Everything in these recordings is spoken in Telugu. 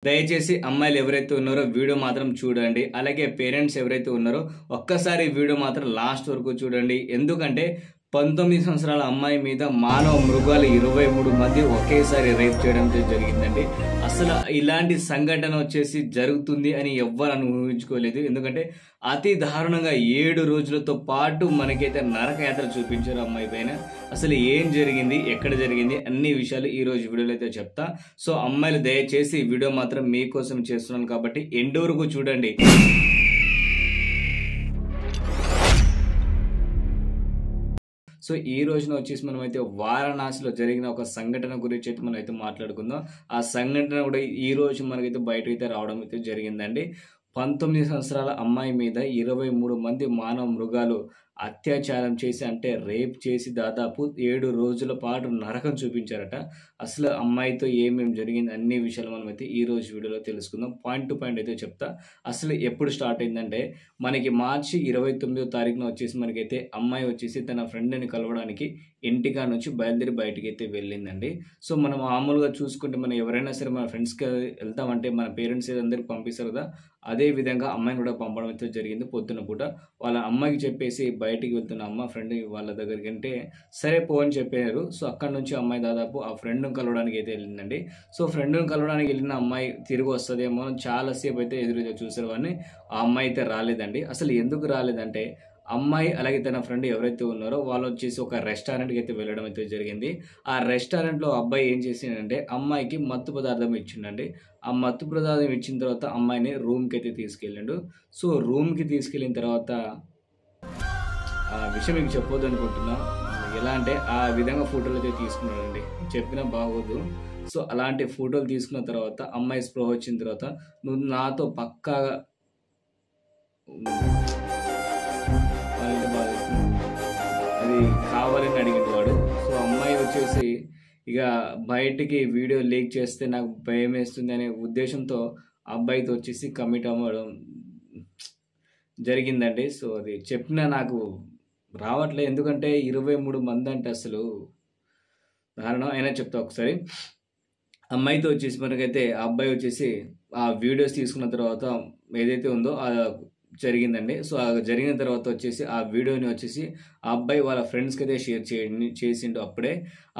దయచేసి అమ్మాయిలు ఎవరైతే ఉన్నారో వీడియో మాత్రం చూడండి. అలాగే పేరెంట్స్ ఎవరైతే ఉన్నారో ఒక్కసారి వీడియో మాత్రం లాస్ట్ వరకు చూడండి. ఎందుకంటే 19 సంవత్సరాల అమ్మాయి మీద మానవ మృగాలు 23 మంది ఒకేసారి రేప్ చేయడం జరిగిందండి. అసలు ఇలాంటి సంఘటన వచ్చేసి జరుగుతుంది అని ఎవ్వరు ఊహించుకోలేదు. ఎందుకంటే అతి దారుణంగా 7 రోజులతో పాటు మనకైతే నరకయాత్ర చూపించారు అమ్మాయి పైన. అసలు ఏం జరిగింది, ఎక్కడ జరిగింది, అన్ని విషయాలు ఈ రోజు వీడియోలో అయితే చెప్తా. సో అమ్మాయిలు దయచేసి వీడియో మాత్రం మీకోసం చేస్తున్నాను కాబట్టి ఎండ్ వరకు చూడండి. సో ఈ రోజున వచ్చేసి మనం అయితే వారణాసిలో జరిగిన ఒక సంఘటన గురించి అయితే మనం అయితే మాట్లాడుకుందాం. ఆ సంఘటన కూడా ఈ రోజు మనకైతే బయట అయితే రావడం అయితే జరిగిందండి. 19 సంవత్సరాల అమ్మాయి మీద 23 మంది మానవ మృగాలు అత్యాచారం చేసి, అంటే రేప్ చేసి దాదాపు 7 రోజుల పాటు నరకం చూపించారట. అసలు అమ్మాయితో ఏమేమి జరిగింది అన్ని విషయాలు మనం అయితే ఈ రోజు వీడియోలో తెలుసుకుందాం. పాయింట్ టు పాయింట్ అయితే చెప్తా. అసలు ఎప్పుడు స్టార్ట్ అయిందంటే మనకి మార్చి 29వ తారీఖున వచ్చేసి మనకైతే అమ్మాయి వచ్చేసి తన ఫ్రెండ్ని కలవడానికి ఇంటికా నుంచి బయలుదేరి బయటికి అయితే వెళ్ళిందండి. సో మనం మామూలుగా చూసుకుంటే మనం ఎవరైనా సరే మన ఫ్రెండ్స్కి వెళ్తామంటే మన పేరెంట్స్ అందరికి పంపిస్తారు కదా, అదే విధంగా అమ్మాయిని కూడా పంపడం అయితే జరిగింది. పొద్దున పూట వాళ్ళ అమ్మాయికి చెప్పేసి బయటికి వెళ్తున్న అమ్మ ఫ్రెండ్ వాళ్ళ దగ్గరికి అంటే సరే పో అని చెప్పారు. సో అక్కడ నుంచి అమ్మాయి దాదాపు ఆ ఫ్రెండ్ని కలవడానికి అయితే వెళ్ళిందండి. సో ఫ్రెండ్ని కలవడానికి వెళ్ళిన అమ్మాయి తిరిగి వస్తుందేమో చాలాసేపు అయితే ఎదురు చూసారు, కానీ ఆ అమ్మాయి అయితే రాలేదండి. అసలు ఎందుకు రాలేదంటే అమ్మాయి అలాగే తన ఫ్రెండ్ ఎవరైతే ఉన్నారో వాళ్ళు వచ్చేసి ఒక రెస్టారెంట్కి అయితే వెళ్ళడం అయితే జరిగింది. ఆ రెస్టారెంట్లో అబ్బాయి ఏం చేసిందంటే అమ్మాయికి మత్తు పదార్థం ఇచ్చిండండి. ఆ మత్తు పదార్థం ఇచ్చిన తర్వాత అమ్మాయిని రూమ్కి అయితే తీసుకెళ్ళిండు. సో రూమ్కి తీసుకెళ్ళిన తర్వాత ఆ విషయం మీకు చెప్పొద్దు అనుకుంటున్నా. ఎలా అంటే ఆ విధంగా ఫోటోలు అయితే తీసుకున్నాడండి, చెప్పినా బాగోదు. సో అలాంటి ఫోటోలు తీసుకున్న తర్వాత అమ్మాయి స్పృహ వచ్చిన తర్వాత నువ్వు నాతో పక్కాగా అది కావాలని అడిగిండు వాడు. సో అమ్మాయి వచ్చేసి ఇక బయటికి వీడియో లీక్ చేస్తే నాకు భయం వేస్తుంది అనే ఉద్దేశంతో అబ్బాయితో వచ్చేసి కమిట్ అవ్వడం జరిగిందండి. సో అది చెప్పినా నాకు రావట్లే, ఎందుకంటే 23 మంది అంటే అసలు దారుణం. అయినా చెప్తా ఒకసారి. అమ్మాయితో వచ్చేసి మనకైతే ఆ అబ్బాయి వచ్చేసి ఆ వీడియోస్ తీసుకున్న తర్వాత ఏదైతే ఉందో జరిగిందండి. సో ఆ జరిగిన తర్వాత వచ్చేసి ఆ వీడియోని వచ్చేసి ఆ అబ్బాయి వాళ్ళ ఫ్రెండ్స్కి అయితే షేర్ చేసిండు. అప్పుడే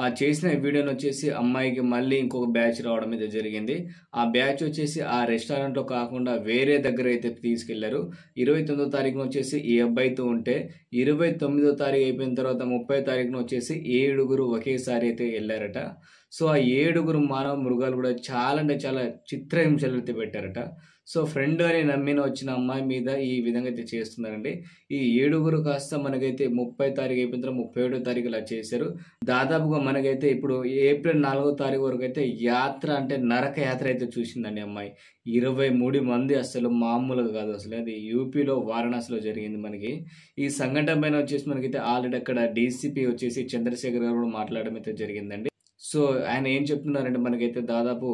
ఆ చేసిన వీడియోని వచ్చేసి అమ్మాయికి మళ్ళీ ఇంకొక బ్యాచ్ రావడం అయితే జరిగింది. ఆ బ్యాచ్ వచ్చేసి ఆ రెస్టారెంట్లో కాకుండా వేరే దగ్గర అయితే తీసుకెళ్లారు. 29వ తారీఖున వచ్చేసి ఈ అబ్బాయితో ఉంటే 29వ తారీఖు అయిపోయిన తర్వాత 30వ తారీఖున వచ్చేసి 7 ఒకేసారి అయితే వెళ్ళారట. సో ఆ 7 మానవ మృగాలు కూడా చాలా అంటే చాలా చిత్రహింసలు అయితే పెట్టారట. సో ఫ్రెండ్ అని నమ్మిన వచ్చిన అమ్మాయి మీద ఈ విధంగా అయితే చేస్తున్నారండి. ఈ 7 కాస్త మనకైతే 30వ తారీఖు అయిపోయిన తర్వాత 37వ తారీఖు ఇలా చేశారు. దాదాపుగా మనకైతే ఇప్పుడు ఏప్రిల్ 4వ తారీఖు వరకు అయితే యాత్ర అంటే నరక యాత్ర అయితే చూసిందండి అమ్మాయి. 23 మంది అసలు మామూలుగా కాదు. అసలు అది యూపీలో వారణాసిలో జరిగింది. మనకి ఈ సంఘటన పైన వచ్చేసి మనకైతే ఆల్రెడీ అక్కడ డీసీపీ వచ్చేసి చంద్రశేఖర్ గారు కూడా మాట్లాడడం అయితే జరిగిందండి. సో ఆయన ఏం చెప్తున్నారంటే మనకైతే దాదాపు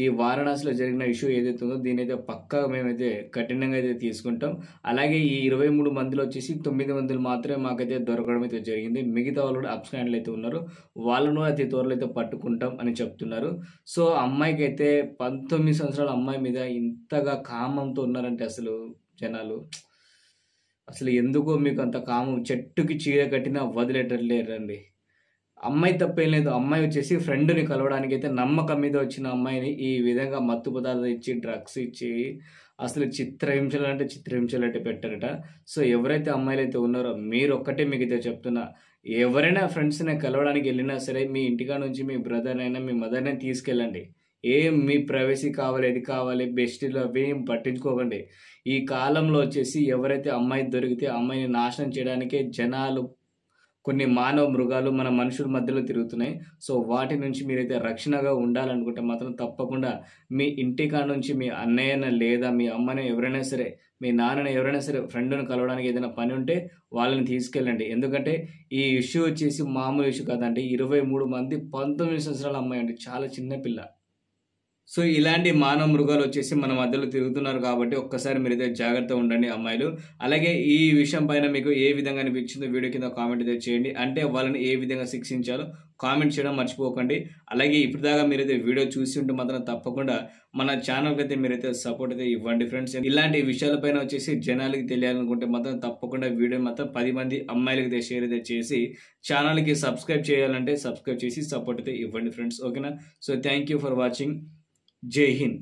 ఈ వారణాసిలో జరిగిన ఇష్యూ ఏదైతే ఉందో దీని అయితే పక్కాగా మేమైతే కఠినంగా అయితే తీసుకుంటాం. అలాగే ఈ 23 మందిలో వచ్చేసి 9 మందిలు మాత్రమే మాకైతే దొరకడం అయితే జరిగింది. మిగతా వాళ్ళు కూడా అబ్స్కాండ్లు అయితే ఉన్నారు, వాళ్ళను అతి త్వరలో అయితే పట్టుకుంటాం అని చెప్తున్నారు. సో అమ్మాయికి అయితే 19 సంవత్సరాల అమ్మాయి మీద ఇంతగా కామంతో ఉన్నారంటే అసలు జనాలు అసలు ఎందుకో మీకు అంత కామం, చెట్టుకి చీర కట్టినా వదిలేటట్లేరండి. అమ్మాయి తప్పేం లేదు. అమ్మాయి వచ్చేసి ఫ్రెండ్ని కలవడానికి అయితే నమ్మకం మీద వచ్చిన అమ్మాయిని ఈ విధంగా మత్తు పదార్థాలు ఇచ్చి డ్రగ్స్ ఇచ్చి అసలు చిత్రహింసలు అంటే పెట్టారట. సో ఎవరైతే అమ్మాయిలు అయితే ఉన్నారో మీరు ఒక్కటే మీకు అయితే చెప్తున్నా, ఎవరైనా ఫ్రెండ్స్ని కలవడానికి వెళ్ళినా సరే మీ ఇంటికా నుంచి మీ బ్రదర్ అయినా మీ మదర్ని తీసుకెళ్ళండి. ఏం మీ ప్రైవసీ కావాలి, ఇది కావాలి, బెస్టీలు అవి ఏం పట్టించుకోకండి. ఈ కాలంలో వచ్చేసి ఎవరైతే అమ్మాయి దొరికితే అమ్మాయిని నాశనం చేయడానికే జనాలు కొన్ని మానవ మృగాలు మన మనుషుల మధ్యలో తిరుగుతున్నాయి. సో వాటి నుంచి మీరైతే రక్షణగా ఉండాలనుకుంటే మాత్రం తప్పకుండా మీ ఇంటికా నుంచి మీ అన్నయ్యన లేదా మీ అమ్మని ఎవరైనా సరే మీ నాన్నని ఎవరైనా సరే ఫ్రెండ్ని కలవడానికి ఏదైనా పని ఉంటే వాళ్ళని తీసుకెళ్ళండి. ఎందుకంటే ఈ ఇష్యూ వచ్చేసి మామూలు ఇష్యూ కాదండి. 23 మంది 19 సంవత్సరాల అమ్మాయి అండి, చాలా చిన్నపిల్ల. సో ఇలాంటి మానవ మృగాలు వచ్చేసి మన మధ్యలో తిరుగుతున్నారు కాబట్టి ఒక్కసారి మీరైతే జాగ్రత్తగా ఉండండి అమ్మాయిలు. అలాగే ఈ విషయం పైన మీకు ఏ విధంగా అనిపించిందో వీడియో కింద కామెంట్ అయితే చేయండి. అంటే వాళ్ళని ఏ విధంగా శిక్షించాలో కామెంట్ చేయడం మర్చిపోకండి. అలాగే ఇప్పటిదాకా మీరైతే వీడియో చూసి ఉంటే మాత్రం తప్పకుండా మన ఛానల్కి అయితే మీరైతే సపోర్ట్ అయితే ఇవ్వండి ఫ్రెండ్స్. ఇలాంటి విషయాలపైన వచ్చేసి జనాలకి తెలియాలనుకుంటే మాత్రం తప్పకుండా వీడియో మొత్తం 10 మంది అమ్మాయిలకి అయితే షేర్ అయితే చేసి ఛానల్కి సబ్స్క్రైబ్ చేయాలంటే సబ్స్క్రైబ్ చేసి సపోర్ట్ అయితే ఇవ్వండి ఫ్రెండ్స్. ఓకేనా? So thank you for watching. జై హింద్.